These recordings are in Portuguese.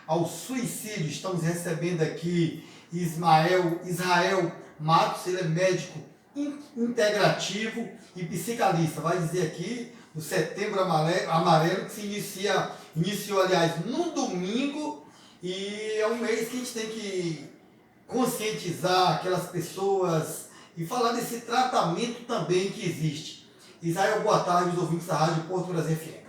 ao suicídio. Estamos recebendo aqui Israel Matos, ele é médico integrativo e psicanalista. Vai dizer aqui o Setembro Amarelo, que iniciou, aliás, no domingo, e é um mês que a gente tem que conscientizar aquelas pessoas e falar desse tratamento também que existe. Israel, boa tarde, os ouvintes da Rádio Porto Brasil FM.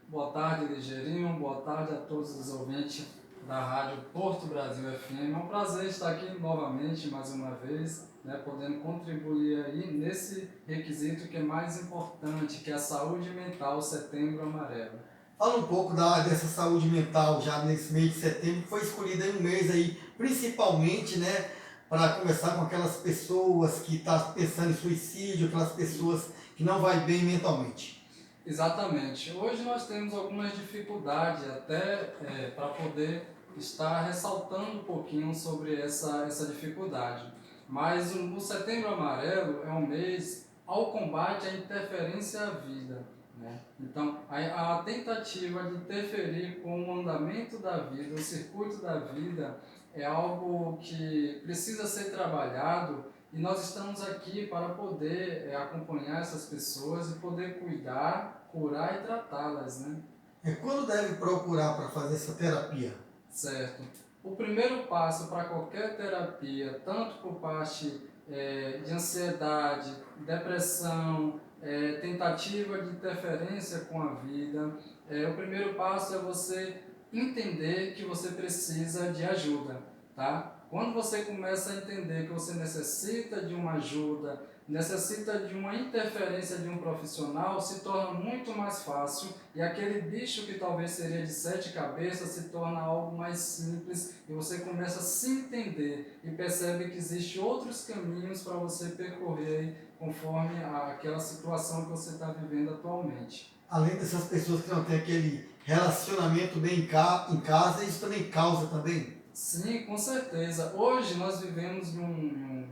Boa tarde, Ligeirinho. Boa tarde a todos os ouvintes da Rádio Porto Brasil FM. É um prazer estar aqui novamente, mais uma vez, podendo contribuir aí nesse requisito que é mais importante, que é a saúde mental, Setembro Amarelo. Fala um pouco dessa saúde mental já nesse mês de setembro, que foi escolhido aí um mês aí, principalmente, para conversar com aquelas pessoas que estão pensando em suicídio, aquelas pessoas que não vai bem mentalmente. Exatamente. Hoje nós temos algumas dificuldades até para poder estar ressaltando um pouquinho sobre essa dificuldade. Mas o Setembro Amarelo é um mês ao combate à interferência à vida. Então, a tentativa de interferir com o andamento da vida, o circuito da vida, é algo que precisa ser trabalhado e nós estamos aqui para poder acompanhar essas pessoas e poder cuidar, curar e tratá-las, Quando deve procurar para fazer essa terapia? Certo. O primeiro passo para qualquer terapia, tanto por parte de ansiedade, depressão, tentativa de interferência com a vida, o primeiro passo é você entender que você precisa de ajuda, tá? Quando você começa a entender que você necessita de uma ajuda, necessita de uma interferência de um profissional, se torna muito mais fácil e aquele bicho que talvez seria de 7 cabeças se torna algo mais simples e você começa a se entender e percebe que existem outros caminhos para você percorrer conforme aquela situação que você está vivendo atualmente. Além dessas pessoas que não têm aquele relacionamento bem em casa, isso também causa também? Sim, com certeza. Hoje nós vivemos num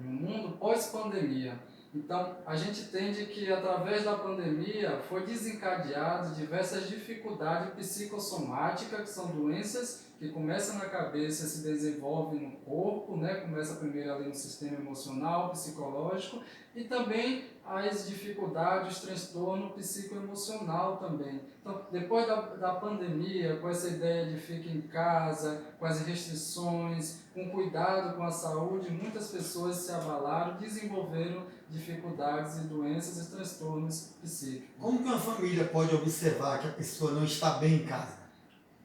mundo pós-pandemia. Então, a gente entende que através da pandemia foi desencadeado diversas dificuldades psicossomáticas, que são doenças que começam na cabeça e se desenvolvem no corpo, Começa primeiro ali no sistema emocional, psicológico, e também as dificuldades, os transtornos psicoemocional também. Então, depois da pandemia, com essa ideia de ficar em casa, com as restrições, com cuidado com a saúde, muitas pessoas se abalaram, desenvolveram dificuldades e doenças e transtornos psíquicos. Como que uma família pode observar que a pessoa não está bem em casa?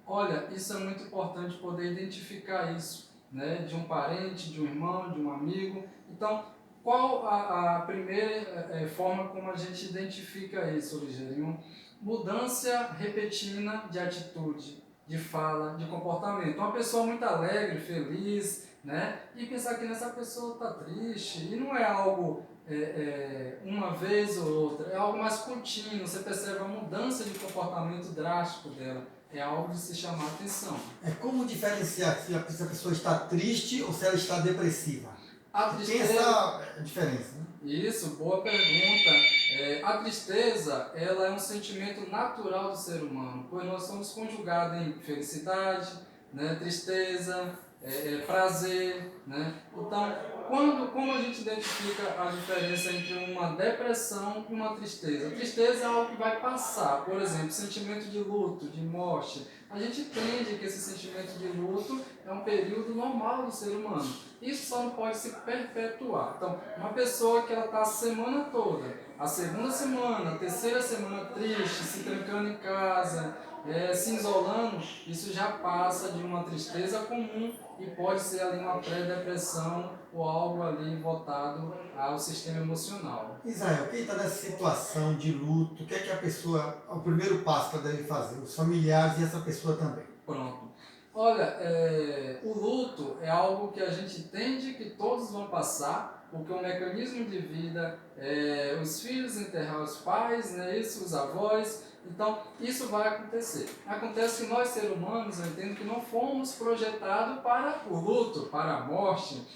Olha, isso é muito importante poder identificar isso, de um parente, de um irmão, de um amigo. Então, qual a primeira forma como a gente identifica isso, Ligeirinho? Mudança repentina de atitude, de fala, de comportamento. Uma pessoa muito alegre, feliz, e pensar que essa pessoa está triste, e não é algo uma vez ou outra, é algo mais contínuo, você percebe a mudança de comportamento drástico dela, é algo de se chamar a atenção. Como diferenciar se a pessoa está triste ou se ela está depressiva? A tristeza... Tem essa diferença, Isso, boa pergunta. A tristeza, ela é um sentimento natural do ser humano, pois nós somos conjugados em felicidade, tristeza, prazer, Então, como a gente identifica a diferença entre uma depressão e uma tristeza? A tristeza é algo que vai passar, por exemplo, sentimento de luto, de morte. A gente entende que esse sentimento de luto é um período normal do ser humano. Isso só não pode se perpetuar. Então, uma pessoa que ela está a semana toda, a segunda semana, a terceira semana triste, se trancando em casa, se isolando, isso já passa de uma tristeza comum e pode ser ali uma pré-depressão ou algo ali voltado ao sistema emocional. Israel, quem está nessa situação de luto, o que é que a pessoa, o primeiro passo que ela deve fazer? Os familiares e essa pessoa também. Pronto. Olha, o luto é algo que a gente entende que todos vão passar, porque o mecanismo de vida, os filhos enterrar os pais, os avós, então isso vai acontecer. Acontece que nós, seres humanos, eu entendo que não fomos projetados para o luto, para a morte.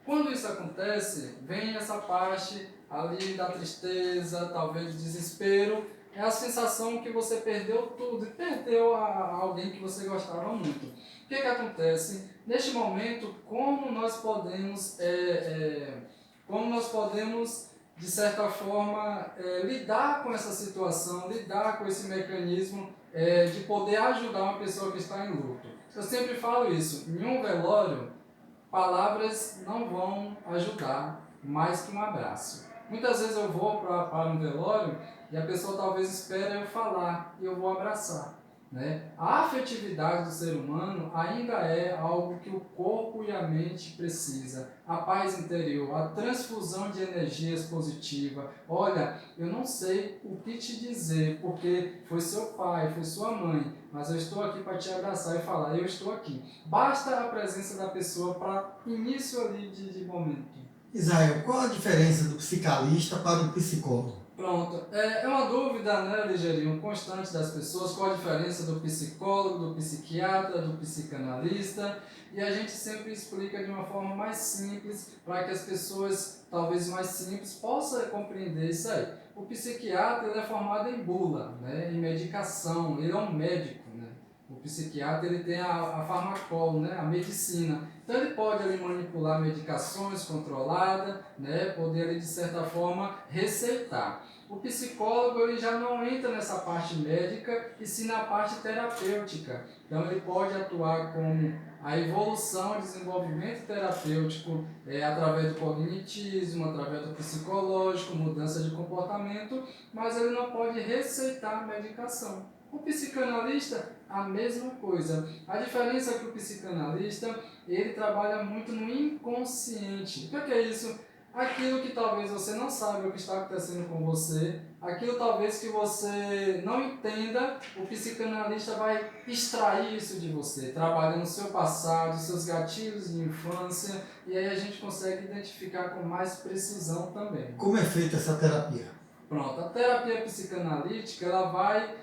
Quando isso acontece, vem essa parte ali da tristeza, talvez do desespero, é a sensação que você perdeu tudo e perdeu alguém que você gostava muito. O que acontece? Neste momento, como nós podemos de certa forma, lidar com essa situação, lidar com esse mecanismo de poder ajudar uma pessoa que está em luto. Eu sempre falo isso, em um velório, palavras não vão ajudar mais que um abraço. Muitas vezes eu vou para um velório e a pessoa talvez espera eu falar e eu vou abraçar. Né? A afetividade do ser humano ainda é algo que o corpo e a mente precisa. A paz interior, a transfusão de energias positiva. Olha, eu não sei o que te dizer, porque foi seu pai, foi sua mãe, mas eu estou aqui para te abraçar e falar, eu estou aqui. Basta a presença da pessoa para início ali de momento. Israel, qual a diferença do psicanalista para o psicólogo? Pronto. É uma dúvida, né, Ligeirinho, constante das pessoas, qual a diferença do psicólogo, do psiquiatra, do psicanalista, e a gente sempre explica de uma forma mais simples, para que as pessoas, talvez mais simples, possam compreender isso aí. O psiquiatra ele é formado em bula, né, em medicação, ele é um médico, né? O psiquiatra ele tem a farmacol, né, a medicina. Então ele pode ali manipular medicações controladas, né, poder ali, de certa forma receitar. O psicólogo ele já não entra nessa parte médica e sim na parte terapêutica. Então ele pode atuar com a evolução e desenvolvimento terapêutico através do cognitismo, através do psicológico, mudança de comportamento, mas ele não pode receitar medicação. O psicanalista, a mesma coisa. A diferença é que o psicanalista, ele trabalha muito no inconsciente. O que é isso? Aquilo que talvez você não saiba o que está acontecendo com você, aquilo talvez que você não entenda, o psicanalista vai extrair isso de você, trabalhando no seu passado, seus gatilhos de infância, e aí a gente consegue identificar com mais precisão também. Como é feita essa terapia? Pronto, a terapia psicanalítica ela vai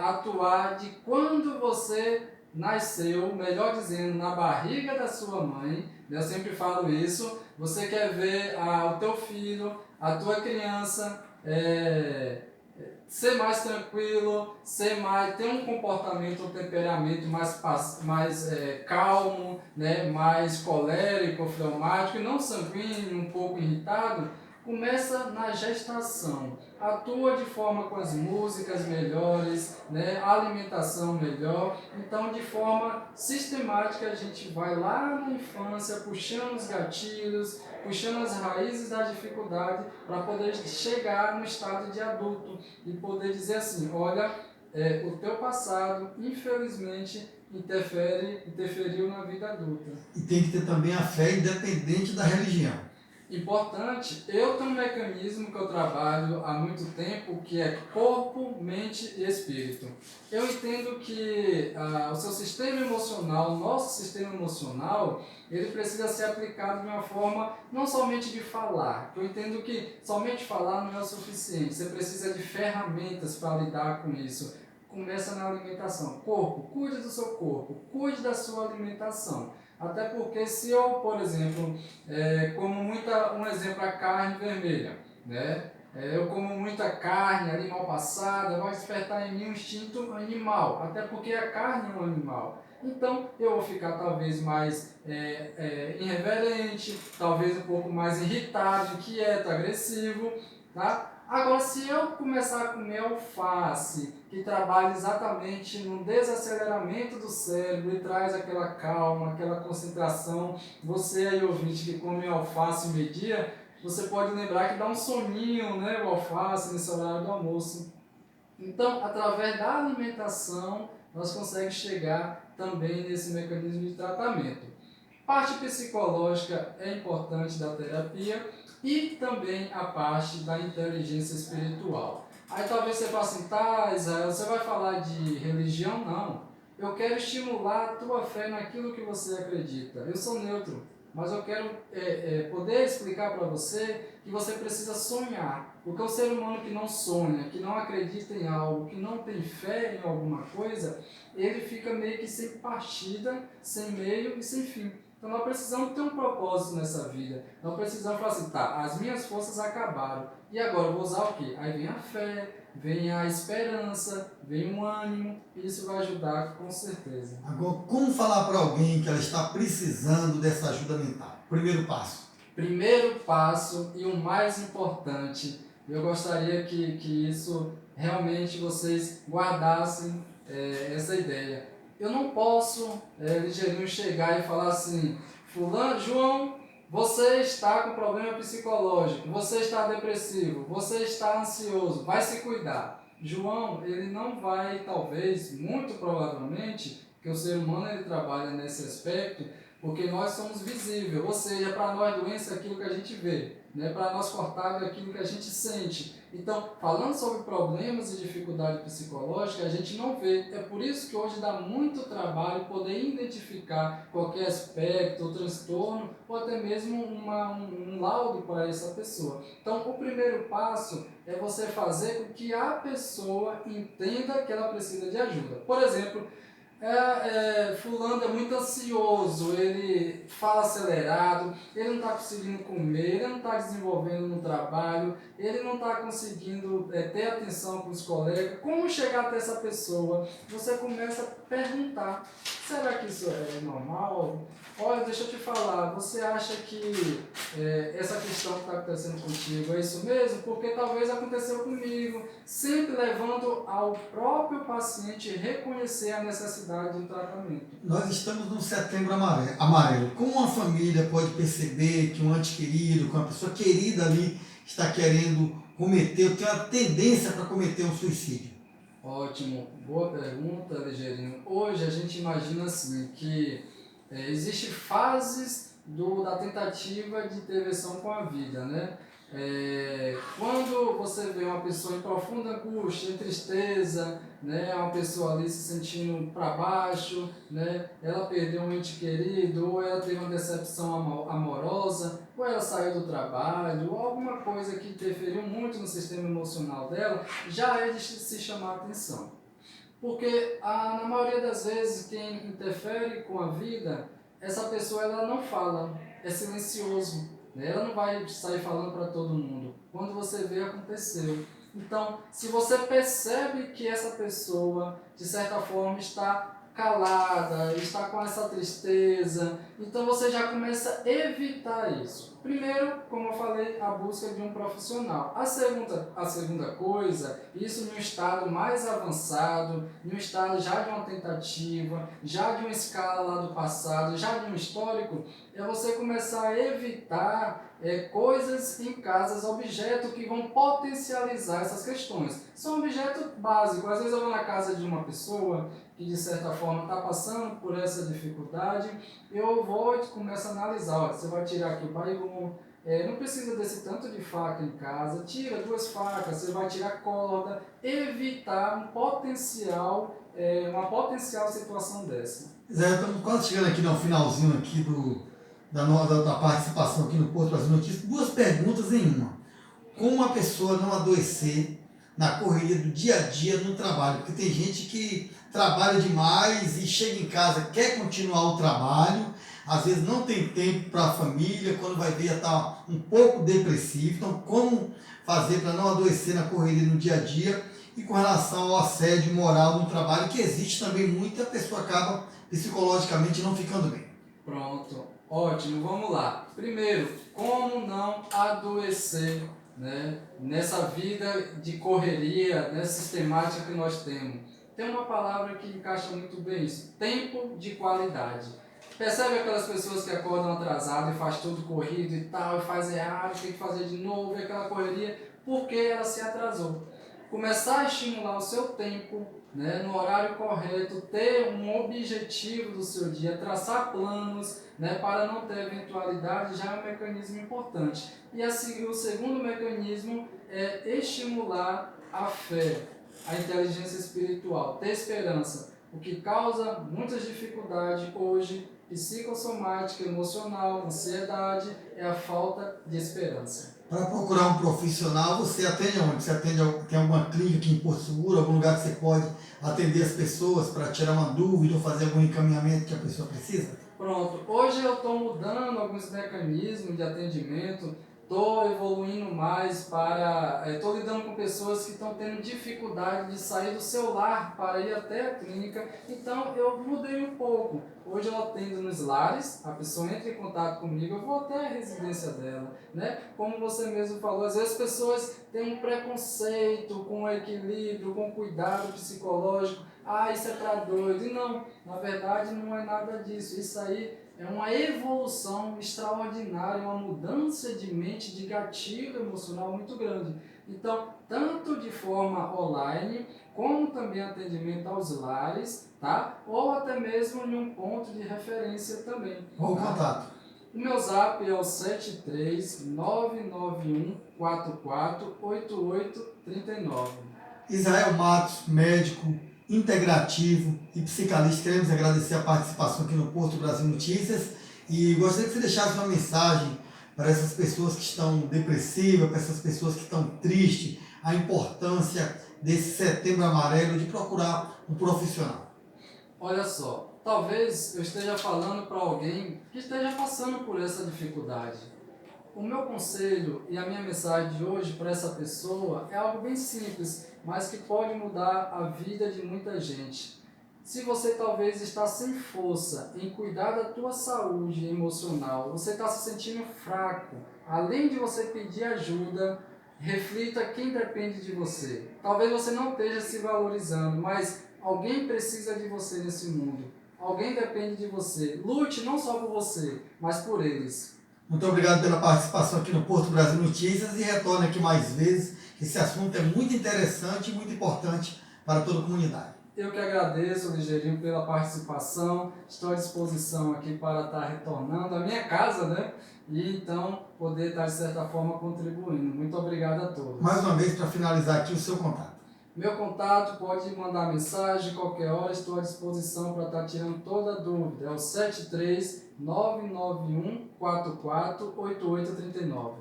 atuar de quando você nasceu, melhor dizendo, na barriga da sua mãe. Eu sempre falo isso. Você quer ver o teu filho, a tua criança ser mais tranquilo, ter um comportamento, um temperamento mais calmo, né, mais colérico, fleumático, e não sanguíneo, um pouco irritado. Começa na gestação, atua de forma com as músicas melhores, né, a alimentação melhor. Então, de forma sistemática, a gente vai lá na infância, puxando os gatilhos, puxando as raízes da dificuldade, para poder chegar no estado de adulto e poder dizer assim, olha, o teu passado, infelizmente, interferiu na vida adulta. E tem que ter também a fé independente da religião. Importante, eu tenho um mecanismo que eu trabalho há muito tempo, que é corpo, mente e espírito. Eu entendo que o seu sistema emocional, o nosso sistema emocional, ele precisa ser aplicado de uma forma não somente de falar. Eu entendo que somente falar não é o suficiente, você precisa de ferramentas para lidar com isso. Começa na alimentação. Corpo, cuide do seu corpo, cuide da sua alimentação. Até porque se eu, por exemplo, como um exemplo, a carne vermelha, né? Eu como muita carne ali mal passada, vai despertar em mim um instinto animal, até porque a carne é um animal. Então eu vou ficar talvez mais irreverente, talvez um pouco mais irritado, inquieto, agressivo, tá? Agora, se eu começar a comer alface, que trabalha exatamente no desaceleramento do cérebro e traz aquela calma, aquela concentração, você aí ouvinte que come alface meio-dia, você pode lembrar que dá um soninho, né, o alface nesse horário do almoço. Então, através da alimentação, nós conseguimos chegar também nesse mecanismo de tratamento. Parte psicológica é importante da terapia e também a parte da inteligência espiritual. Aí talvez você fale assim, tá, Israel, você vai falar de religião? Não. Eu quero estimular a tua fé naquilo que você acredita. Eu sou neutro, mas eu quero poder explicar para você que você precisa sonhar. Porque o ser humano que não sonha, que não acredita em algo, que não tem fé em alguma coisa, ele fica meio que sem partida, sem meio e sem fim. Então nós precisamos ter um propósito nessa vida. Nós precisamos falar assim, tá, as minhas forças acabaram. E agora eu vou usar o quê? Aí vem a fé, vem a esperança, vem o ânimo, e isso vai ajudar com certeza. Agora, como falar para alguém que ela está precisando dessa ajuda mental? Primeiro passo. Primeiro passo e o mais importante, eu gostaria que isso realmente vocês guardassem essa ideia. Eu não posso, ligeirinho, chegar e falar assim, fulano, João, você está com problema psicológico, você está depressivo, você está ansioso, vai se cuidar. João, ele não vai, talvez, muito provavelmente, que o ser humano ele trabalha nesse aspecto, porque nós somos visíveis, ou seja, para nós doença é aquilo que a gente vê, né? Para nós cortável é aquilo que a gente sente. Então, falando sobre problemas e dificuldade psicológica, a gente não vê. É por isso que hoje dá muito trabalho poder identificar qualquer aspecto, ou transtorno, ou até mesmo um laudo para essa pessoa. Então, o primeiro passo é você fazer com que a pessoa entenda que ela precisa de ajuda. Por exemplo, fulano é muito ansioso, ele fala acelerado, ele não está conseguindo comer, ele não está desenvolvendo no trabalho, ele não está conseguindo ter atenção com os colegas. Como chegar até essa pessoa? Você começa a perguntar, será que isso é normal? Olha, deixa eu te falar, você acha que essa questão que está acontecendo contigo é isso mesmo? Porque talvez aconteceu comigo. Sempre levando ao próprio paciente reconhecer a necessidade de um tratamento. Nós estamos no Setembro Amarelo. Como uma família pode perceber que um ente querido, que uma pessoa querida ali está querendo cometer, tem uma tendência para cometer um suicídio? Ótimo, boa pergunta, Ligeirinho. Hoje a gente imagina assim que existem fases da tentativa de intervenção com a vida, né? Quando você vê uma pessoa em profunda angústia, em tristeza, né, uma pessoa ali se sentindo para baixo, né, ela perdeu um ente querido, ou ela teve uma decepção amorosa, ou ela saiu do trabalho, ou alguma coisa que interferiu muito no sistema emocional dela, já é de se chamar a atenção. Porque na maioria das vezes quem interfere com a vida, essa pessoa ela não fala, é silencioso. Ela não vai sair falando para todo mundo. Quando você vê, aconteceu. Então, se você percebe que essa pessoa, de certa forma, está calada, está com essa tristeza, então você já começa a evitar isso. Primeiro, como eu falei, a busca de um profissional. A segunda coisa, isso em um estado mais avançado, em um estado já de uma tentativa, já de uma escala lá do passado, já de um histórico, é você começar a evitar coisas em casas, objetos que vão potencializar essas questões. São objetos básicos. Às vezes eu vou na casa de uma pessoa que de certa forma está passando por essa dificuldade, eu vou e começo a analisar. Olha, você vai tirar aqui o baigum, não precisa desse tanto de faca em casa, tira 2 facas, você vai tirar corda, evitar uma potencial situação dessa. Zé, estamos quase chegando aqui no finalzinho aqui da participação aqui no Porto Brasil Notícias. 2 perguntas em uma. Como uma pessoa não adoecer na correria do dia a dia no trabalho? Porque tem gente que trabalha demais e chega em casa, quer continuar o trabalho, às vezes não tem tempo para a família, quando vai ver já está um pouco depressivo. Então, como fazer para não adoecer na correria no dia a dia? E com relação ao assédio moral no trabalho, que existe também, muita pessoa acaba psicologicamente não ficando bem. Pronto, ótimo, vamos lá. Primeiro, como não adoecer, né, nessa vida de correria, nessa sistemática que nós temos? Tem uma palavra que encaixa muito bem isso: tempo de qualidade. Percebe aquelas pessoas que acordam atrasadas e faz tudo corrido e tal, e faz errado, tem que fazer de novo, e aquela correria, porque ela se atrasou. Começar a estimular o seu tempo, né, no horário correto, ter um objetivo do seu dia, traçar planos, né, para não ter eventualidade, já é um mecanismo importante. E assim, o segundo mecanismo é estimular a fé, a inteligência espiritual, ter esperança. O que causa muitas dificuldades hoje, psicossomática, emocional, ansiedade, é a falta de esperança. Para procurar um profissional, você atende onde? Você tem alguma clínica aqui em Porto Seguro, algum lugar que você pode atender as pessoas para tirar uma dúvida ou fazer algum encaminhamento que a pessoa precisa? Pronto, hoje eu estou mudando alguns mecanismos de atendimento. Estou evoluindo mais para... Estou lidando com pessoas que estão tendo dificuldade de sair do seu lar para ir até a clínica. Então, eu mudei um pouco. Hoje eu atendo nos lares, a pessoa entra em contato comigo, eu vou até a residência dela, né? Como você mesmo falou, às vezes as pessoas têm um preconceito com o equilíbrio, com o cuidado psicológico. Ah, isso é para doido. E não, na verdade não é nada disso. Isso aí é uma evolução extraordinária, uma mudança de mente, de gatilho emocional muito grande. Então, tanto de forma online, como também atendimento aos lares, tá? Ou até mesmo em um ponto de referência também. Qual o contato? O meu zap é o 73991448839. Israel Matos, médico integrativo e psicalista, queremos agradecer a participação aqui no Porto Brasil Notícias e gostaria que você deixasse uma mensagem para essas pessoas que estão depressivas, para essas pessoas que estão tristes, a importância desse Setembro Amarelo de procurar um profissional. Olha só, talvez eu esteja falando para alguém que esteja passando por essa dificuldade. O meu conselho e a minha mensagem de hoje para essa pessoa é algo bem simples, mas que pode mudar a vida de muita gente. Se você talvez está sem força em cuidar da tua saúde emocional, você está se sentindo fraco, além de você pedir ajuda, reflita quem depende de você. Talvez você não esteja se valorizando, mas alguém precisa de você nesse mundo. Alguém depende de você. Lute não só por você, mas por eles. Muito obrigado pela participação aqui no Porto Brasil Notícias e retorne aqui mais vezes. Esse assunto é muito interessante e muito importante para toda a comunidade. Eu que agradeço, Ligeirinho, pela participação. Estou à disposição aqui para estar retornando à minha casa, né? E então poder estar, de certa forma, contribuindo. Muito obrigado a todos. Mais uma vez, para finalizar aqui, o seu contato. Meu contato, pode mandar mensagem, qualquer hora, estou à disposição para estar tirando toda dúvida. É o 73991448839.